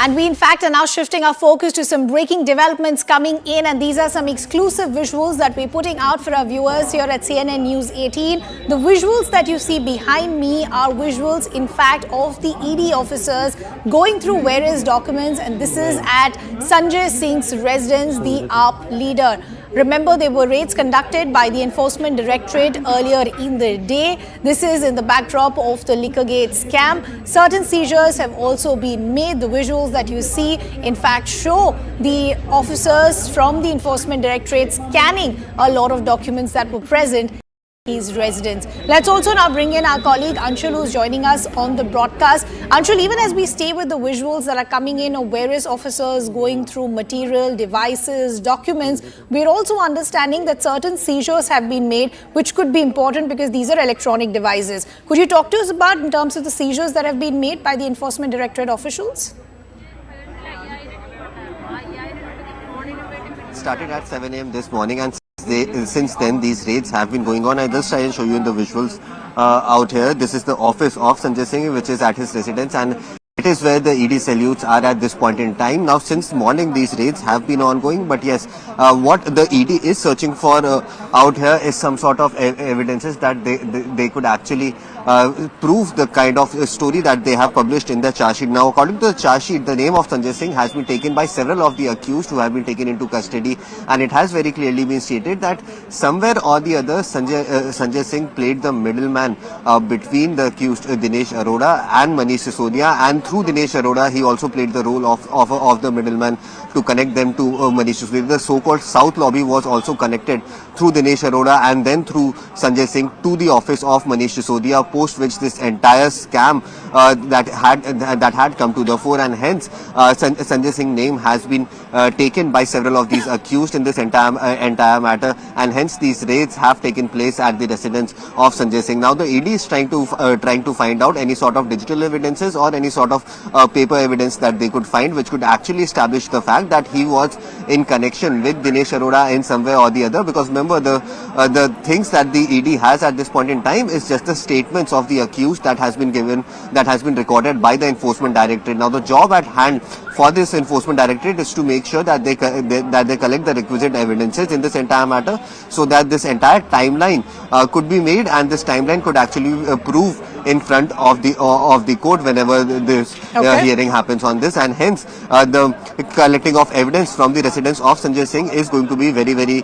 And we in fact are now shifting our focus to some breaking developments coming in, and these are some exclusive visuals that we're putting out for our viewers here at CNN News 18. The visuals that you see behind me are visuals in fact of the ED officers going through various documents, and this is at Sanjay Singh's residence, the AAP leader. Remember, there were raids conducted by the Enforcement Directorate earlier in the day. This is in the backdrop of the Liquorgate scam. Certain seizures have also been made. The visuals that you see, in fact, show the officers from the Enforcement Directorate scanning a lot of documents that were present his residence. Let's also now bring in our colleague Anshul, who's joining us on the broadcast. Anshul, even as we stay with the visuals that are coming in of various officers going through material, devices, documents, we're also understanding that certain seizures have been made, which could be important because these are electronic devices. Could you talk to us about in terms of the seizures that have been made by the Enforcement Directorate officials? Started at 7 a.m. this morning, and since then these raids have been going on. I just try and show you in the visuals out here. This is the office of Sanjay Singh, which is at his residence, and it is where the ED salutes are at this point in time. Now, since morning these raids have been ongoing, but yes, what the ED is searching for out here is some sort of evidences that they could actually prove the kind of story that they have published in the charge sheet. Now, according to the charge sheet, the name of Sanjay Singh has been taken by several of the accused who have been taken into custody, and it has very clearly been stated that somewhere or the other Sanjay Singh played the middleman between the accused Dinesh Arora and Manish Sisodia, and through Dinesh Arora he also played the role of the middleman to connect them to Manish Sisodia. The so-called South Lobby was also connected through Dinesh Arora and then through Sanjay Singh to the office of Manish Sisodia, post which this entire scam that had come to the fore, and hence Sanjay Singh's name has been taken by several of these accused in this entire matter, and hence these raids have taken place at the residence of Sanjay Singh. Now the ED is trying to find out any sort of digital evidences or any sort of paper evidence that they could find, which could actually establish the fact that he was in connection with Dinesh Arora in some way or the other. Because remember, the things that the ED has at this point in time is just the statements of the accused that has been given, that has been recorded by the Enforcement Directorate. Now the job at hand for this Enforcement Directorate is to make sure that they collect the requisite evidences in this entire matter, so that this entire timeline could be made, and this timeline could actually prove in front of the court whenever this hearing happens on this, and hence the collecting of evidence from the residence of Sanjay Singh is going to be very, very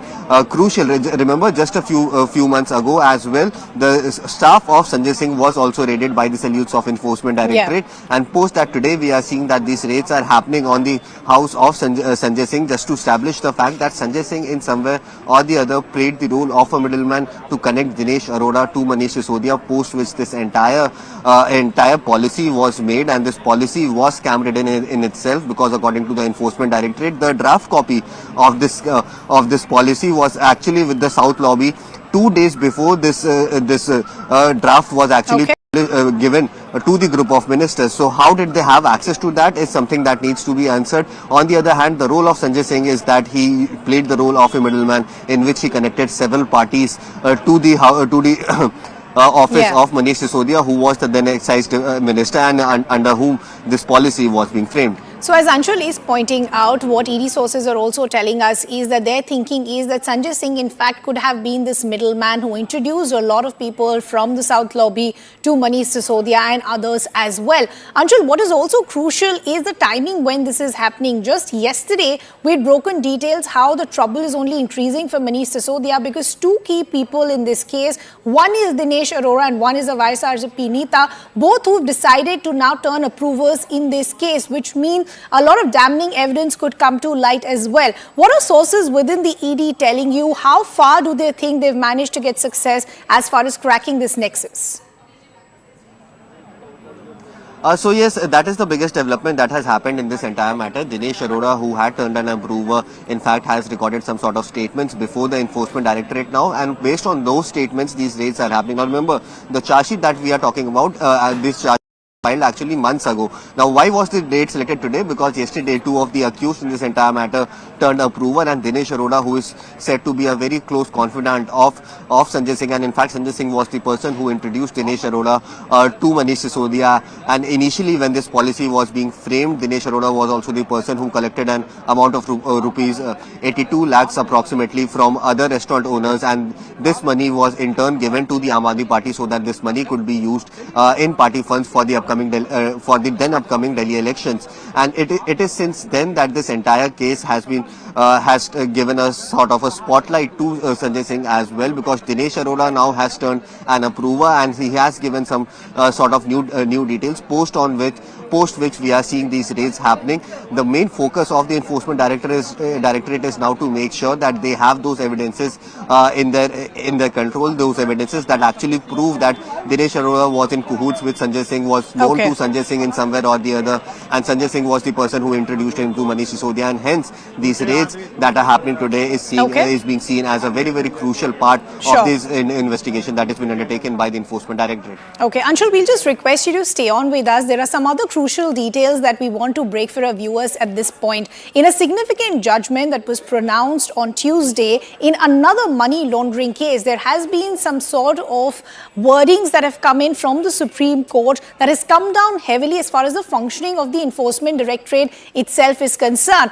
crucial. Remember, just a few months ago as well, the staff of Sanjay Singh was also raided by the salutes of Enforcement Directorate, and post that today we are seeing that these raids are happening on the house of Sanjay Singh, just to establish the fact that Sanjay Singh in some way or the other played the role of a middleman to connect Dinesh Arora to Manish Sisodia, post which this entire policy was made, and this policy was scam ridden in itself, because according to the Enforcement Directorate, the draft copy of this policy was actually with the South Lobby 2 days before this draft was actually given to the group of ministers. So how did they have access to that is something that needs to be answered. On the other hand, the role of Sanjay Singh is that he played the role of a middleman in which he connected several parties to the office of Manish Sisodia, who was the then excise minister, and under whom this policy was being framed. So as Anshul is pointing out, what ED sources are also telling us is that their thinking is that Sanjay Singh in fact could have been this middleman who introduced a lot of people from the South Lobby to Manish Sisodia and others as well. Anshul, what is also crucial is the timing when this is happening. Just yesterday, we had broken details how the trouble is only increasing for Manish Sisodia, because two key people in this case, one is Dinesh Arora and one is the Vice RGP Neeta, both who have decided to now turn approvers in this case, which means a lot of damning evidence could come to light as well. What are sources within the ED telling you? How far do they think they've managed to get success as far as cracking this nexus? So yes, that is the biggest development that has happened in this entire matter. Dinesh Arora, who had turned an approver, in fact has recorded some sort of statements before the Enforcement Directorate now, and based on those statements these raids are happening. Now remember, the charge sheet that we are talking about, this charge filed actually months ago. Now, why was the date selected today? Because yesterday, two of the accused in this entire matter turned approver, and Dinesh Arora, who is said to be a very close confidant of Sanjay Singh, and in fact, Sanjay Singh was the person who introduced Dinesh Arora to Manish Sisodia. And initially, when this policy was being framed, Dinesh Arora was also the person who collected an amount of rupees 82 lakhs approximately from other restaurant owners, and this money was in turn given to the Aam Aadmi Party so that this money could be used in party funds for the then upcoming Delhi elections. And it is since then that this entire case has been given a sort of a spotlight to Sanjay Singh as well, because Dinesh Arora now has turned an approver, and he has given some sort of new details post which we are seeing these raids happening. The main focus of the enforcement directorate is now to make sure that they have those evidences in their control, those evidences that actually prove that Dinesh Arora was in cahoots with Sanjay Singh, was known to Sanjay Singh in somewhere or the other, and Sanjay Singh was the person who introduced him to Manish Sisodia, and hence these raids that are happening today is being seen as a very, very crucial part of this investigation that has been undertaken by the enforcement directorate. Okay, Anshul, we'll just request you to stay on with us. There are some other crucial details that we want to break for our viewers at this point. In a significant judgment that was pronounced on Tuesday in another money laundering case, there has been some sort of wordings that have come in from the Supreme Court that has come down heavily as far as the functioning of the enforcement directorate itself is concerned.